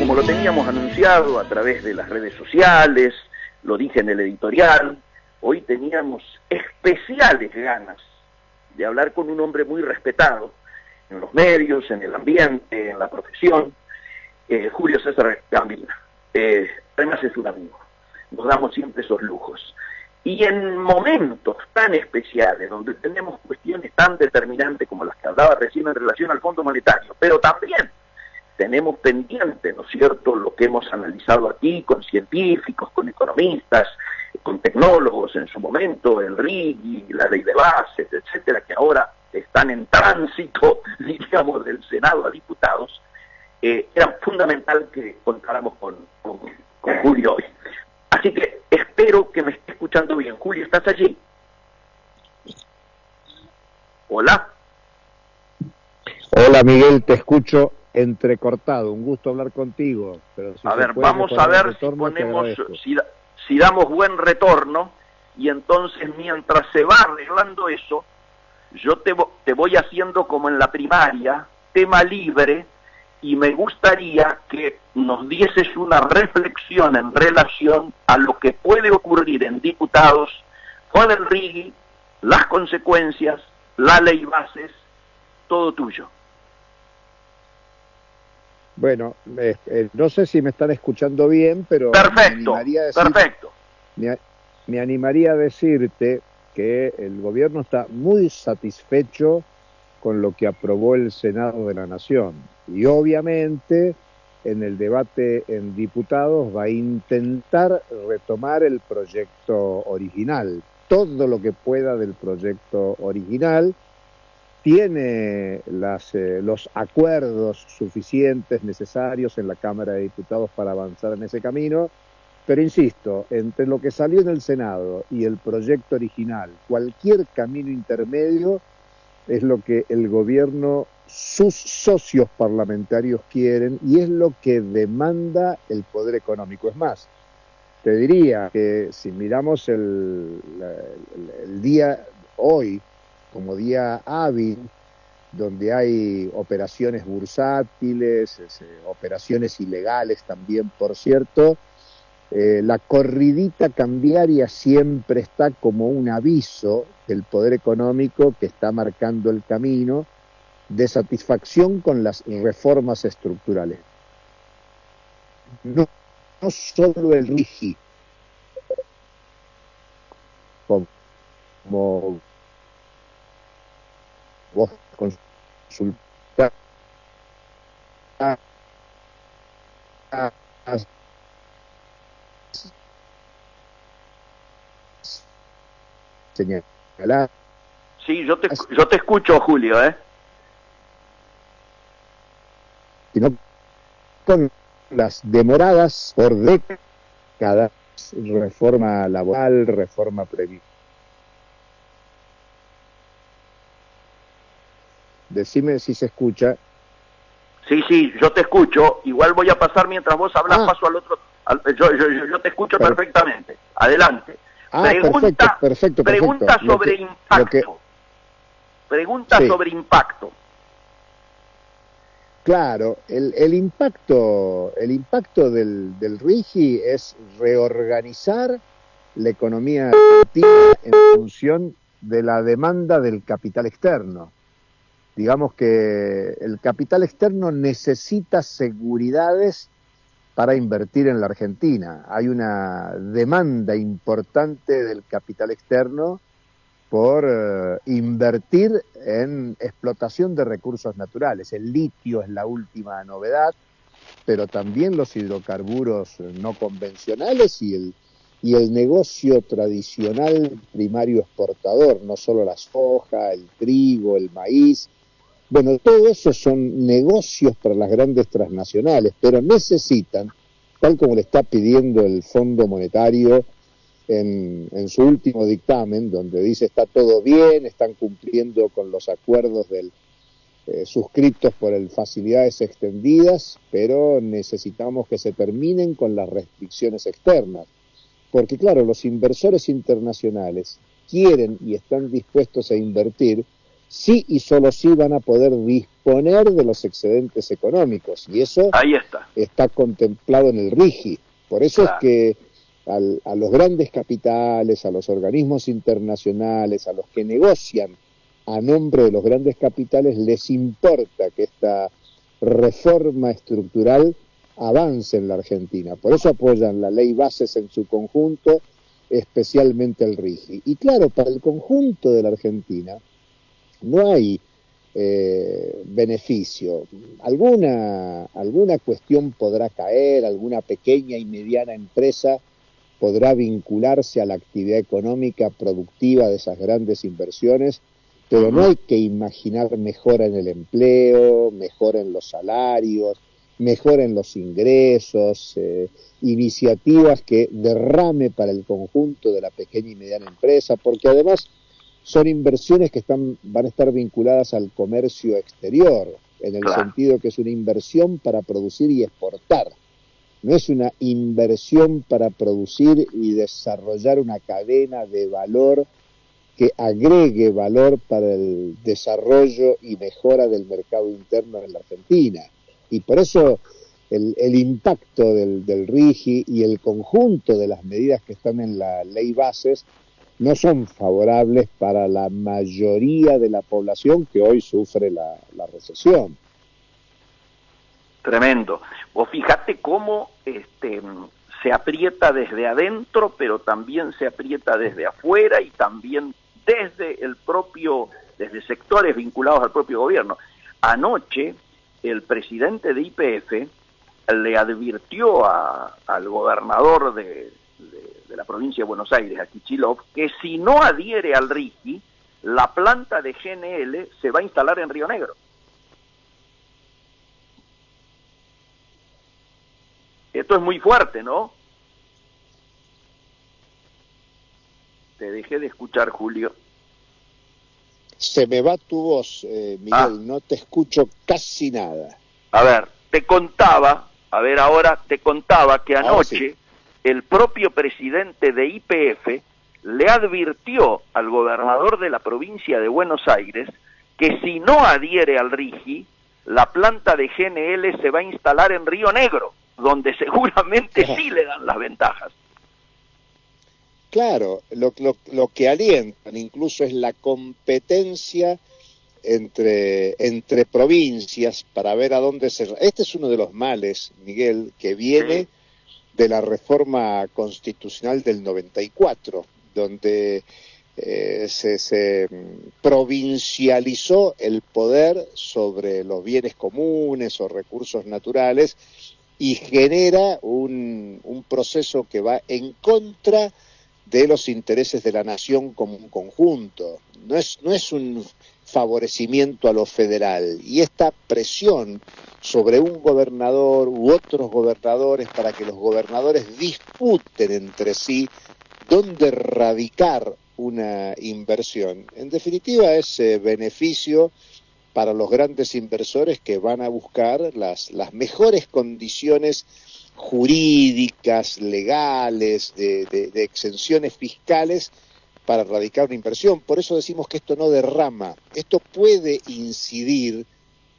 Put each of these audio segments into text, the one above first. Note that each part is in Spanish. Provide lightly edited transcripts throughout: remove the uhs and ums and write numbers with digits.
como lo teníamos anunciado a través de las redes sociales, lo dije en el editorial, hoy teníamos especiales ganas de hablar con un hombre muy respetado en los medios, en el ambiente, en la profesión, Julio César Gambina. Además es un amigo, nos damos siempre esos lujos. Y en momentos tan especiales, donde tenemos cuestiones tan determinantes como las que hablaba recién en relación al Fondo Monetario, pero también tenemos pendiente, ¿no es cierto?, lo que hemos analizado aquí con científicos, con economistas, con tecnólogos en su momento, el RIGI, la ley de bases, etcétera, que ahora están en tránsito, diríamos, del Senado a diputados. Era fundamental que contáramos con Julio hoy. Así que espero que me esté escuchando bien. Julio, ¿estás allí? Hola. Hola Miguel, te escucho entrecortado. Un gusto hablar contigo. Pero si a ver, vamos a ver si ponemos, si damos buen retorno, y entonces mientras se va arreglando eso, yo te voy haciendo como en la primaria, tema libre, y me gustaría que nos dieses una reflexión en relación a lo que puede ocurrir en diputados con el RIGI, las consecuencias, la ley bases, todo tuyo. Bueno, no sé si me están escuchando bien, pero perfecto. Me animaría a decirte que el gobierno está muy satisfecho con lo que aprobó el Senado de la Nación. Y obviamente en el debate en diputados va a intentar retomar el proyecto original, todo lo que pueda del proyecto original. Tiene los acuerdos suficientes, necesarios en la Cámara de Diputados para avanzar en ese camino, pero insisto, entre lo que salió en el Senado y el proyecto original, cualquier camino intermedio es lo que el gobierno, sus socios parlamentarios quieren y es lo que demanda el poder económico. Es más, te diría que si miramos el día hoy como día hábil, donde hay operaciones bursátiles, operaciones ilegales también, por cierto, la corridita cambiaria siempre está como un aviso del poder económico que está marcando el camino de satisfacción con las reformas estructurales. No solo el RIGI, como vos consultás, señalar. Sí, yo te escucho, Julio, Sino con las demoradas por décadas, reforma laboral, reforma previsional. Decime si se escucha. Sí, yo te escucho. Igual voy a pasar mientras vos hablas, paso al otro. Yo te escucho perfectamente. Adelante. Perfecto. Pregunta sobre impacto. Sobre impacto. Claro, el impacto del RIGI es reorganizar la economía argentina en función de la demanda del capital externo. Digamos que el capital externo necesita seguridades para invertir en la Argentina. Hay una demanda importante del capital externo por invertir en explotación de recursos naturales. El litio es la última novedad, pero también los hidrocarburos no convencionales y el negocio tradicional primario exportador, no solo la soja, el trigo, el maíz. Bueno, todo eso son negocios para las grandes transnacionales, pero necesitan, tal como le está pidiendo el Fondo Monetario en su último dictamen, donde dice está todo bien, están cumpliendo con los acuerdos suscritos por el Facilidades Extendidas, pero necesitamos que se terminen con las restricciones externas. Porque claro, los inversores internacionales quieren y están dispuestos a invertir, sí y solo sí van a poder disponer disponer de los excedentes económicos, y eso Ahí está. está contemplado en el RIGI. Por eso Claro. es que a los grandes capitales, a los organismos internacionales, a los que negocian a nombre de los grandes capitales, les importa que esta reforma estructural avance en la Argentina. Por eso apoyan la ley bases en su conjunto, especialmente el RIGI. Y claro, para el conjunto de la Argentina no hay beneficio. Alguna cuestión podrá caer, alguna pequeña y mediana empresa podrá vincularse a la actividad económica productiva de esas grandes inversiones, pero no hay que imaginar mejora en el empleo, mejora en los salarios, mejora en los ingresos, iniciativas que derrame para el conjunto de la pequeña y mediana empresa, porque además son inversiones que van a estar vinculadas al comercio exterior, en el sentido que es una inversión para producir y exportar. No es una inversión para producir y desarrollar una cadena de valor que agregue valor para el desarrollo y mejora del mercado interno en la Argentina. Y por eso el impacto del RIGI y el conjunto de las medidas que están en la ley bases no son favorables para la mayoría de la población que hoy sufre la recesión. Tremendo. Vos fíjate cómo se aprieta desde adentro, pero también se aprieta desde afuera y también desde sectores vinculados al propio gobierno. Anoche, el presidente de YPF le advirtió al gobernador de la provincia de Buenos Aires, a Kicillof, que si no adhiere al RIGI, la planta de GNL se va a instalar en Río Negro. Esto es muy fuerte, ¿no? Te dejé de escuchar, Julio. Se me va tu voz, Miguel, no te escucho casi nada. A ver, te contaba que anoche sí, el propio presidente de YPF le advirtió al gobernador de la provincia de Buenos Aires que si no adhiere al RIGI, la planta de GNL se va a instalar en Río Negro, donde seguramente sí le dan las ventajas. Claro, lo que alientan incluso es la competencia entre provincias para ver a dónde se... Este es uno de los males, Miguel, que viene de la reforma constitucional del 94, donde se provincializó el poder sobre los bienes comunes o recursos naturales y genera un proceso que va en contra de los intereses de la nación como un conjunto. No es un favorecimiento a lo federal, y esta presión sobre un gobernador u otros gobernadores para que los gobernadores disputen entre sí dónde radicar una inversión, en definitiva es beneficio para los grandes inversores que van a buscar las mejores condiciones jurídicas, legales, de exenciones fiscales para radicar una inversión. Por eso decimos que esto no derrama, esto puede incidir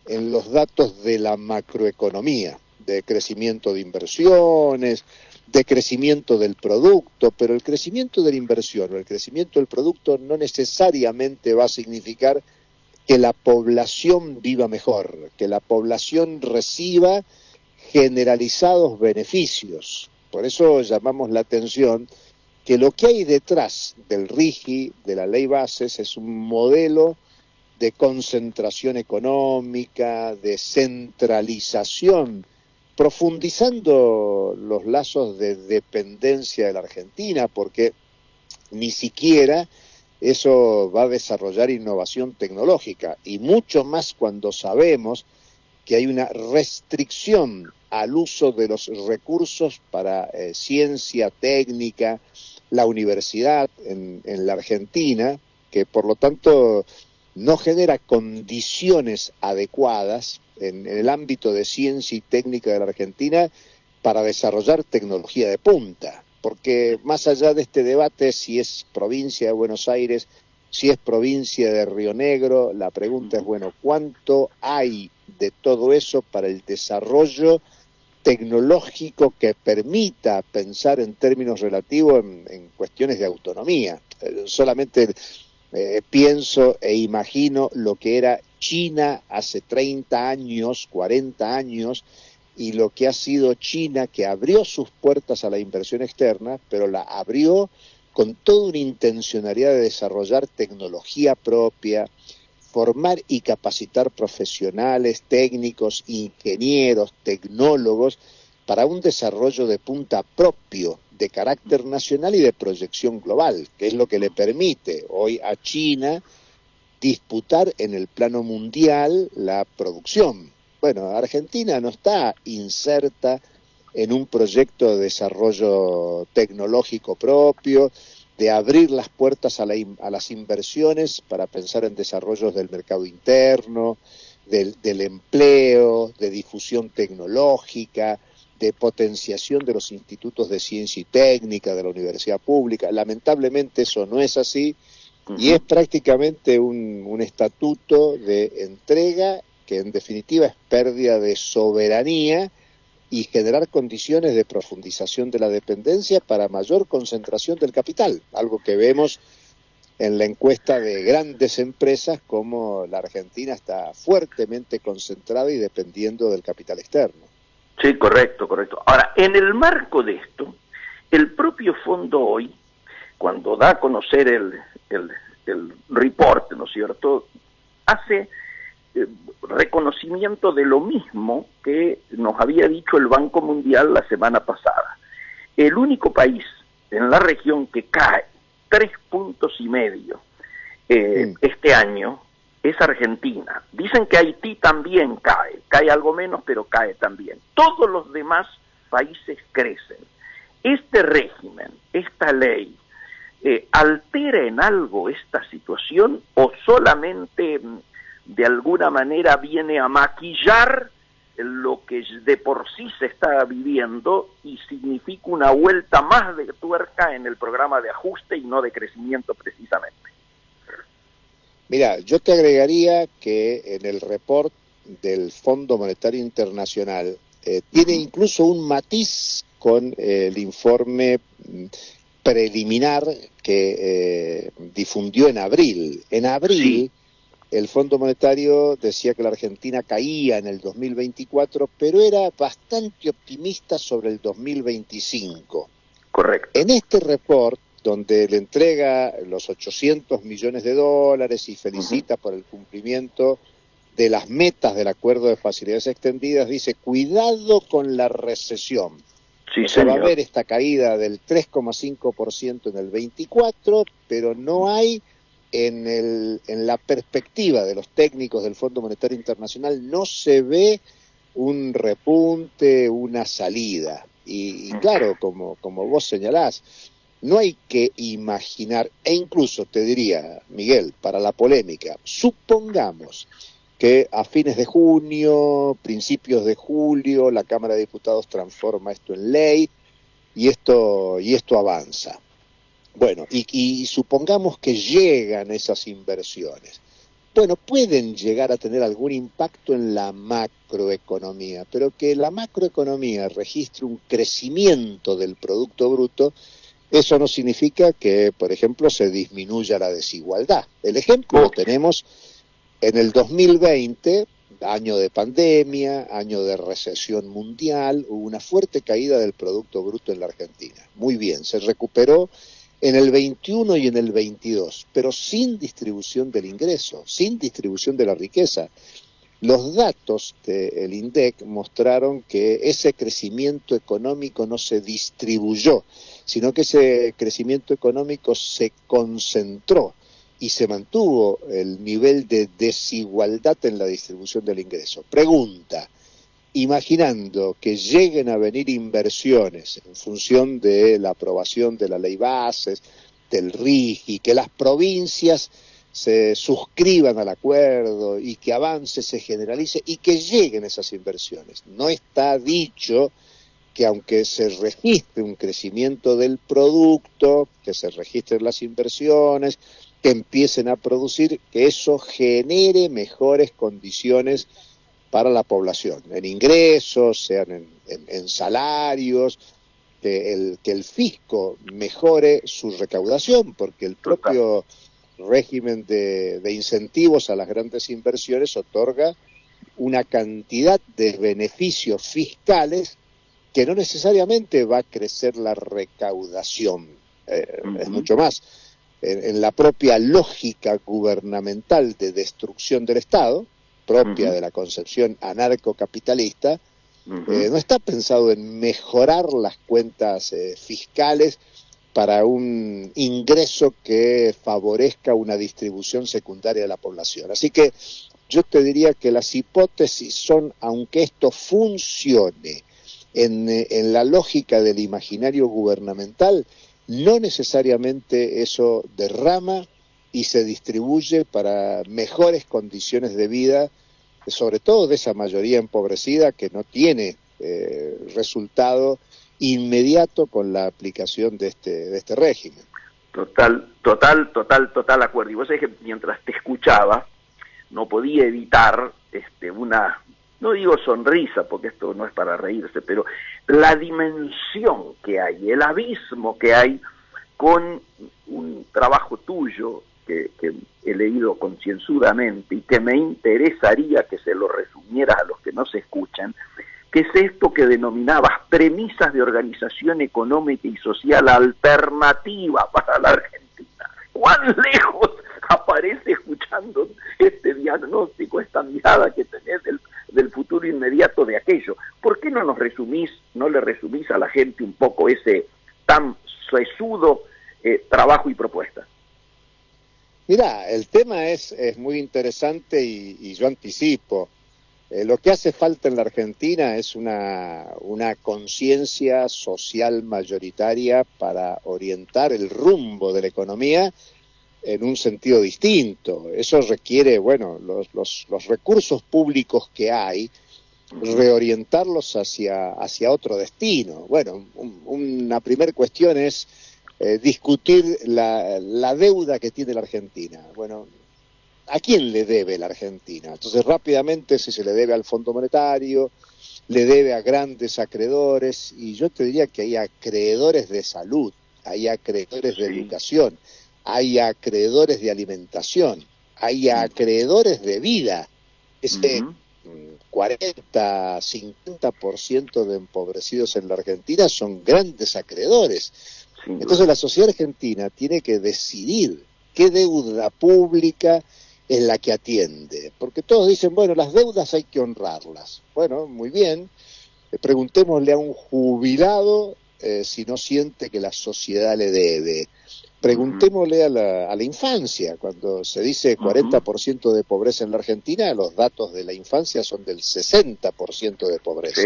en los datos de la macroeconomía, de crecimiento de inversiones, de crecimiento del producto, pero el crecimiento de la inversión o el crecimiento del producto no necesariamente va a significar que la población viva mejor, que la población reciba generalizados beneficios. Por eso llamamos la atención que lo que hay detrás del RIGI, de la ley bases, es un modelo de concentración económica, de centralización, profundizando los lazos de dependencia de la Argentina, porque ni siquiera eso va a desarrollar innovación tecnológica, y mucho más cuando sabemos que hay una restricción al uso de los recursos para ciencia técnica, la universidad en la Argentina, que por lo tanto no genera condiciones adecuadas en el ámbito de ciencia y técnica de la Argentina para desarrollar tecnología de punta. Porque más allá de este debate si es provincia de Buenos Aires si es provincia de Río Negro, la pregunta es, bueno, ¿cuánto hay de todo eso para el desarrollo tecnológico que permita pensar en términos relativos en cuestiones de autonomía? Solamente pienso e imagino lo que era China hace 30 años, 40 años, y lo que ha sido China, que abrió sus puertas a la inversión externa, pero la abrió con toda una intencionalidad de desarrollar tecnología propia, formar y capacitar profesionales, técnicos, ingenieros, tecnólogos, para un desarrollo de punta propio, de carácter nacional y de proyección global, que es lo que le permite hoy a China disputar en el plano mundial la producción. Bueno, Argentina no está inserta en un proyecto de desarrollo tecnológico propio, de abrir las puertas a las inversiones para pensar en desarrollos del mercado interno, del empleo, de difusión tecnológica, de potenciación de los institutos de ciencia y técnica de la universidad pública. Lamentablemente eso no es así, y es prácticamente un estatuto de entrega que en definitiva es pérdida de soberanía y generar condiciones de profundización de la dependencia para mayor concentración del capital, algo que vemos en la encuesta de grandes empresas, como la Argentina está fuertemente concentrada y dependiendo del capital externo. Sí, correcto, correcto. Ahora, en el marco de esto, el propio fondo hoy, cuando da a conocer el report, ¿no es cierto?, hace reconocimiento de lo mismo que nos había dicho el Banco Mundial la semana pasada. El único país en la región que cae 3,5 puntos este año es Argentina. Dicen que Haití también cae algo menos, pero cae también. Todos los demás países crecen. Este régimen, esta ley, ¿altera en algo esta situación o solamente de alguna manera viene a maquillar lo que de por sí se está viviendo y significa una vuelta más de tuerca en el programa de ajuste y no de crecimiento precisamente? Mira, yo te agregaría que en el report del Fondo Monetario Internacional tiene incluso un matiz con el informe preliminar que difundió en abril. En abril, sí, el Fondo Monetario decía que la Argentina caía en el 2024, pero era bastante optimista sobre el 2025. Correcto. En este report, donde le entrega los 800 millones de dólares y felicita por el cumplimiento de las metas del acuerdo de facilidades extendidas, dice, cuidado con la recesión. Sí, o sea, va a haber esta caída del 3,5% en el 24, pero no hay en la perspectiva de los técnicos del Fondo Monetario Internacional, no se ve un repunte, una salida. Y claro, como vos señalás, no hay que imaginar, e incluso te diría, Miguel, para la polémica, supongamos que a fines de junio, principios de julio, la Cámara de Diputados transforma esto en ley y esto avanza. Bueno, y supongamos que llegan esas inversiones. Bueno, pueden llegar a tener algún impacto en la macroeconomía, pero que la macroeconomía registre un crecimiento del Producto Bruto, eso no significa que, por ejemplo, se disminuya la desigualdad. El ejemplo lo tenemos en el 2020, año de pandemia, año de recesión mundial, hubo una fuerte caída del Producto Bruto en la Argentina. Muy bien, se recuperó en el 21 y en el 22, pero sin distribución del ingreso, sin distribución de la riqueza. Los datos del INDEC mostraron que ese crecimiento económico no se distribuyó, sino que ese crecimiento económico se concentró y se mantuvo el nivel de desigualdad en la distribución del ingreso. Pregunta, imaginando que lleguen a venir inversiones en función de la aprobación de la ley bases, del RIGI, que las provincias se suscriban al acuerdo y que avance, se generalice y que lleguen esas inversiones. No está dicho que aunque se registre un crecimiento del producto, que se registren las inversiones, que empiecen a producir, que eso genere mejores condiciones para la población, en ingresos, sean en salarios, que el fisco mejore su recaudación, porque el propio régimen de incentivos a las grandes inversiones otorga una cantidad de beneficios fiscales que no necesariamente va a crecer la recaudación, es mucho más. En la propia lógica gubernamental de destrucción del Estado, propia de la concepción anarcocapitalista, no está pensado en mejorar las cuentas fiscales para un ingreso que favorezca una distribución secundaria de la población. Así que yo te diría que las hipótesis son, aunque esto funcione en la lógica del imaginario gubernamental, no necesariamente eso derrama y se distribuye para mejores condiciones de vida, sobre todo de esa mayoría empobrecida que no tiene resultado inmediato con la aplicación de este régimen. Total acuerdo. Y vos sabés que mientras te escuchaba, no podía evitar una, no digo sonrisa, porque esto no es para reírse, pero la dimensión que hay, el abismo que hay con un trabajo tuyo que he leído concienzudamente y que me interesaría que se lo resumieras a los que no se escuchan, que es esto que denominabas premisas de organización económica y social alternativa para la Argentina. ¿Cuán lejos aparece escuchando este diagnóstico, esta mirada que tenés del futuro inmediato de aquello? ¿Por qué no le resumís a la gente un poco ese tan sesudo trabajo y propuesta? Mirá, el tema es muy interesante y yo anticipo. Lo que hace falta en la Argentina es una conciencia social mayoritaria para orientar el rumbo de la economía en un sentido distinto. Eso requiere, bueno, los recursos públicos que hay, reorientarlos hacia otro destino. Bueno, una primera cuestión es discutir la deuda que tiene la Argentina. Bueno, ¿a quién le debe la Argentina? Entonces, rápidamente, si se le debe al Fondo Monetario, le debe a grandes acreedores, y yo te diría que hay acreedores de salud, hay acreedores de educación, hay acreedores de alimentación, hay acreedores de vida. Ese 40, 50% de empobrecidos en la Argentina son grandes acreedores. Entonces la sociedad argentina tiene que decidir qué deuda pública es la que atiende, porque todos dicen, bueno, las deudas hay que honrarlas. Bueno, muy bien, preguntémosle a un jubilado si no siente que la sociedad le debe. Preguntémosle a la infancia, cuando se dice 40% de pobreza en la Argentina, los datos de la infancia son del 60% de pobreza.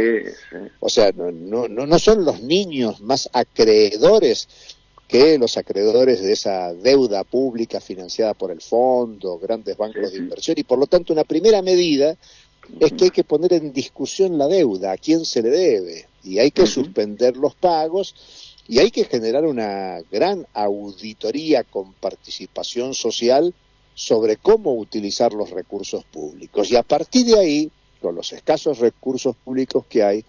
O sea, no son los niños más acreedores que los acreedores de esa deuda pública financiada por el fondo, grandes bancos de inversión, y por lo tanto una primera medida es que hay que poner en discusión la deuda, a quién se le debe, y hay que suspender los pagos, y hay que generar una gran auditoría con participación social sobre cómo utilizar los recursos públicos. Y a partir de ahí, con los escasos recursos públicos que hay,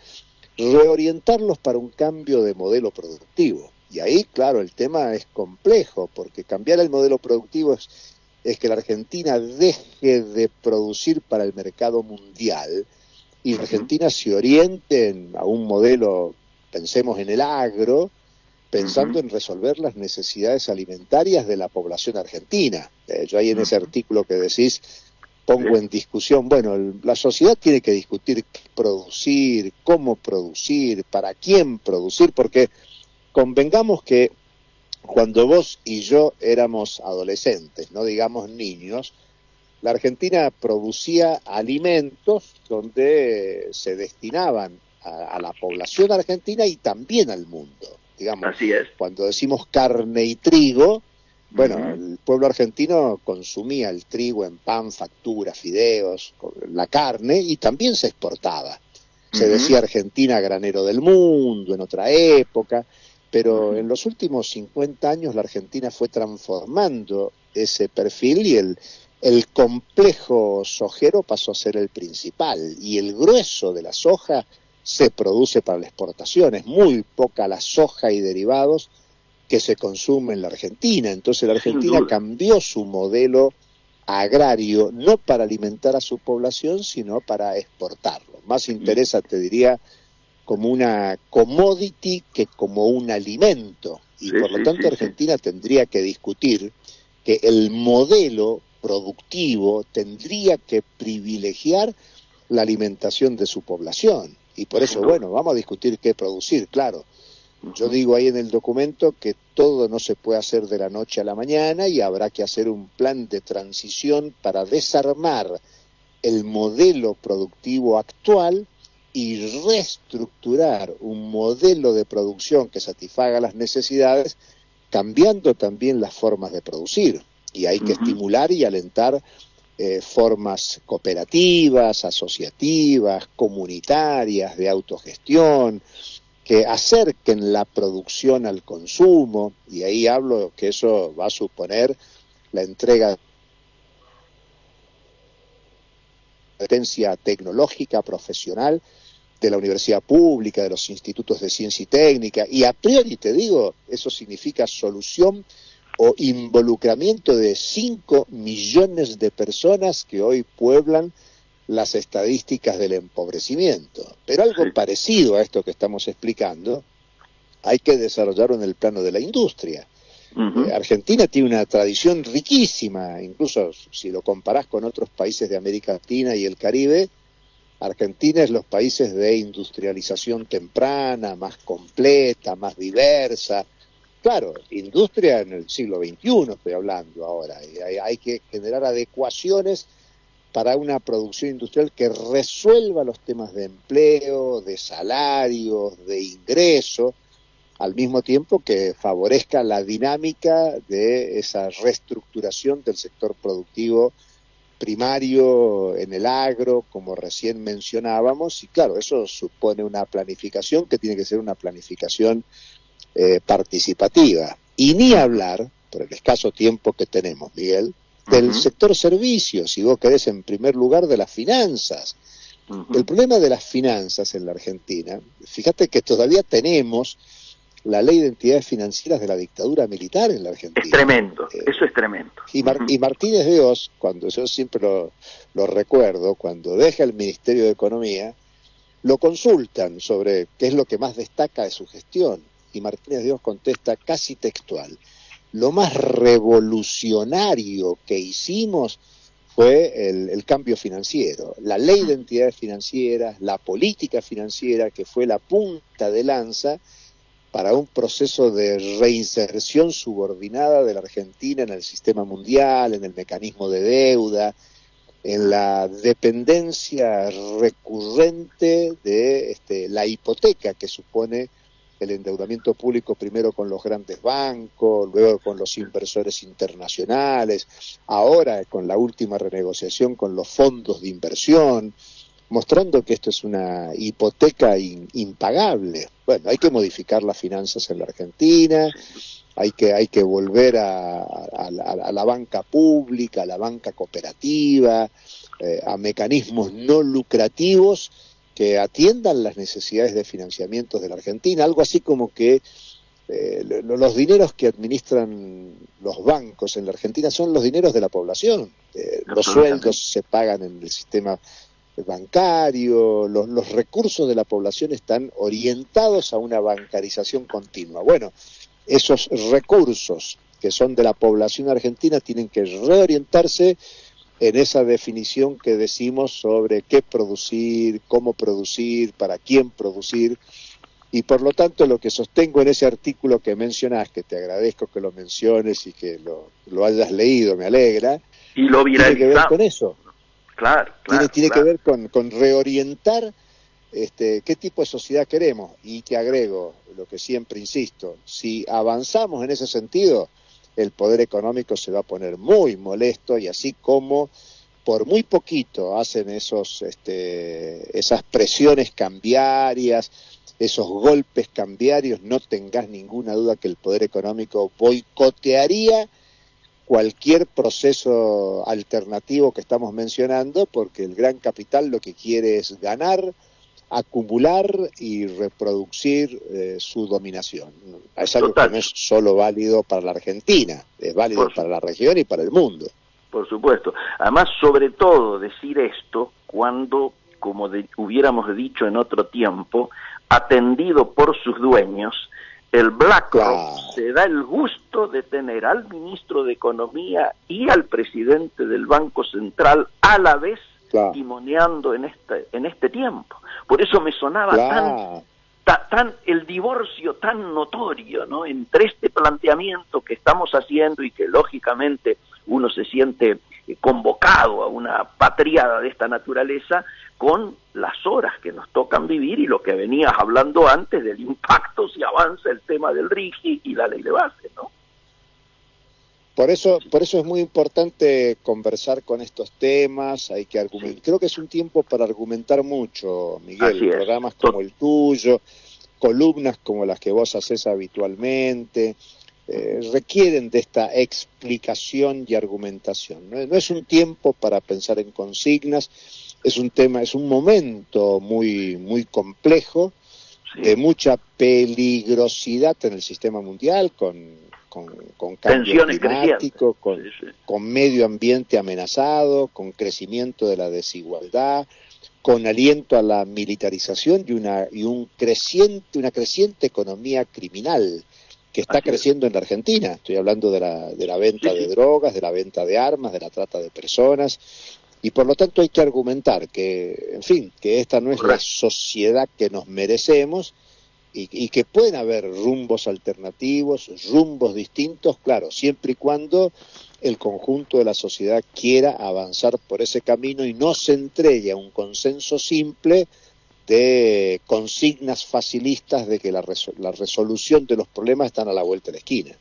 reorientarlos para un cambio de modelo productivo. Y ahí, claro, el tema es complejo, porque cambiar el modelo productivo es que la Argentina deje de producir para el mercado mundial y la Argentina se oriente a un modelo, pensemos en el agro, pensando en resolver las necesidades alimentarias de la población argentina. Yo ahí en ese artículo que decís pongo en discusión, bueno, la sociedad tiene que discutir qué producir, cómo producir, para quién producir, porque convengamos que cuando vos y yo éramos adolescentes, no digamos niños, la Argentina producía alimentos donde se destinaban a la población argentina y también al mundo. Digamos, así es. Cuando decimos carne y trigo, bueno, el pueblo argentino consumía el trigo en pan, factura, fideos, la carne, y también se exportaba. Se decía Argentina granero del mundo en otra época, pero en los últimos 50 años la Argentina fue transformando ese perfil y el complejo sojero pasó a ser el principal, y el grueso de la soja se produce para la exportación. Es muy poca la soja y derivados que se consume en la Argentina. Entonces la Argentina cambió su modelo agrario, no para alimentar a su población, sino para exportarlo. Más interesa, te diría, como una commodity que como un alimento. Y por lo tanto Argentina tendría que discutir que el modelo productivo tendría que privilegiar la alimentación de su población. Y por eso, bueno, vamos a discutir qué producir, claro. Yo digo ahí en el documento que todo no se puede hacer de la noche a la mañana y habrá que hacer un plan de transición para desarmar el modelo productivo actual y reestructurar un modelo de producción que satisfaga las necesidades, cambiando también las formas de producir. Y hay que estimular y alentar formas cooperativas, asociativas, comunitarias, de autogestión, que acerquen la producción al consumo, y ahí hablo que eso va a suponer la entrega de competencia tecnológica, profesional, de la universidad pública, de los institutos de ciencia y técnica, y a priori te digo, eso significa solución o involucramiento de 5 millones de personas que hoy pueblan las estadísticas del empobrecimiento. Pero algo parecido a esto que estamos explicando hay que desarrollarlo en el plano de la industria. Argentina tiene una tradición riquísima, incluso si lo comparás con otros países de América Latina y el Caribe. Argentina es los países de industrialización temprana, más completa, más diversa. Claro, industria en el siglo XXI estoy hablando ahora, y hay que generar adecuaciones para una producción industrial que resuelva los temas de empleo, de salarios, de ingreso, al mismo tiempo que favorezca la dinámica de esa reestructuración del sector productivo primario en el agro, como recién mencionábamos, y claro, eso supone una planificación que tiene que ser una planificación participativa. Y ni hablar, por el escaso tiempo que tenemos, Miguel, del sector servicios, si vos querés, en primer lugar, de las finanzas. El problema de las finanzas en la Argentina, fíjate que todavía tenemos la ley de entidades financieras de la dictadura militar en la Argentina. Es tremendo, eso es tremendo. Y Martínez de Oz, cuando yo siempre lo recuerdo, cuando deja el Ministerio de Economía, lo consultan sobre qué es lo que más destaca de su gestión, y Martínez de Oz contesta casi textual: lo más revolucionario que hicimos fue el cambio financiero, la ley de entidades financieras, la política financiera, que fue la punta de lanza para un proceso de reinserción subordinada de la Argentina en el sistema mundial, en el mecanismo de deuda, en la dependencia recurrente de la hipoteca que supone el endeudamiento público, primero con los grandes bancos, luego con los inversores internacionales, ahora con la última renegociación con los fondos de inversión, mostrando que esto es una hipoteca impagable. Bueno, hay que modificar las finanzas en la Argentina, hay que volver a la banca pública, a la banca cooperativa, a mecanismos no lucrativos que atiendan las necesidades de financiamiento de la Argentina, algo así como que los dineros que administran los bancos en la Argentina son los dineros de la población. Los sueldos se pagan en el sistema bancario, los recursos de la población están orientados a una bancarización continua. Bueno, esos recursos que son de la población argentina tienen que reorientarse en esa definición que decimos sobre qué producir, cómo producir, para quién producir. Y por lo tanto lo que sostengo en ese artículo que mencionás, que te agradezco que lo menciones y que lo hayas leído, me alegra, y lo tiene que ver con eso. Claro, tiene que ver con reorientar qué tipo de sociedad queremos. Y te agrego lo que siempre insisto: si avanzamos en ese sentido, el poder económico se va a poner muy molesto, y así como por muy poquito hacen esas presiones cambiarias, esos golpes cambiarios, no tengas ninguna duda que el poder económico boicotearía cualquier proceso alternativo que estamos mencionando, porque el gran capital lo que quiere es ganar, acumular y reproducir su dominación. Es algo que no es solo válido para la Argentina, es válido para la región y para el mundo. Por supuesto. Además, sobre todo, decir esto cuando, como hubiéramos dicho en otro tiempo, atendido por sus dueños, el BlackRock se da el gusto de tener al ministro de Economía y al presidente del Banco Central a la vez timoneando en este tiempo. Por eso me sonaba tan el divorcio tan notorio, ¿no?, entre este planteamiento que estamos haciendo y que lógicamente uno se siente convocado a una patriada de esta naturaleza, con las horas que nos tocan vivir y lo que venías hablando antes del impacto si avanza el tema del RIGI y la ley de base, ¿no? Por eso es muy importante conversar con estos temas, hay que argumentar. Creo que es un tiempo para argumentar mucho, Miguel. Programas como el tuyo, columnas como las que vos haces habitualmente, requieren de esta explicación y argumentación. No es un tiempo para pensar en consignas, es un momento muy complejo, de mucha peligrosidad en el sistema mundial, con cambio climático, con medio ambiente amenazado, con crecimiento de la desigualdad, con aliento a la militarización y una creciente economía criminal que está creciendo en la Argentina. Estoy hablando de la venta de drogas, de la venta de armas, de la trata de personas, y por lo tanto hay que argumentar que, en fin, que esta no es la sociedad que nos merecemos, y que pueden haber rumbos alternativos, rumbos distintos, claro, siempre y cuando el conjunto de la sociedad quiera avanzar por ese camino y no se entregue a un consenso simple de consignas facilistas de que la resolución de los problemas están a la vuelta de la esquina.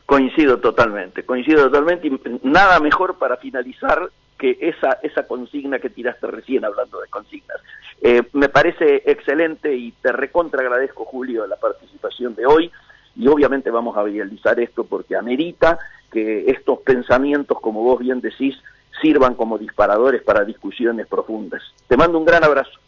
Coincido totalmente, y nada mejor para finalizar que esa consigna que tiraste recién, hablando de consignas. Me parece excelente y te recontra agradezco, Julio, la participación de hoy, y obviamente vamos a realizar esto porque amerita que estos pensamientos, como vos bien decís, sirvan como disparadores para discusiones profundas. Te mando un gran abrazo.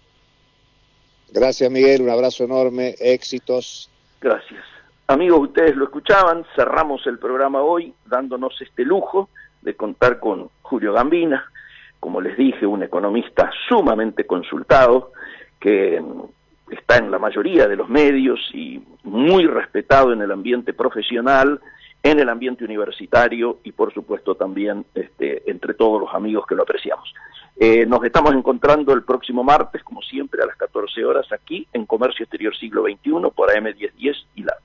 Gracias, Miguel, un abrazo enorme, éxitos. Gracias. Amigos, ustedes lo escuchaban, cerramos el programa hoy dándonos este lujo de contar con Julio Gambina, como les dije, un economista sumamente consultado, que está en la mayoría de los medios y muy respetado en el ambiente profesional, en el ambiente universitario y por supuesto también entre todos los amigos que lo apreciamos. Nos estamos encontrando el próximo martes, como siempre, a las 14 horas aquí en Comercio Exterior Siglo XXI por AM 1010 y la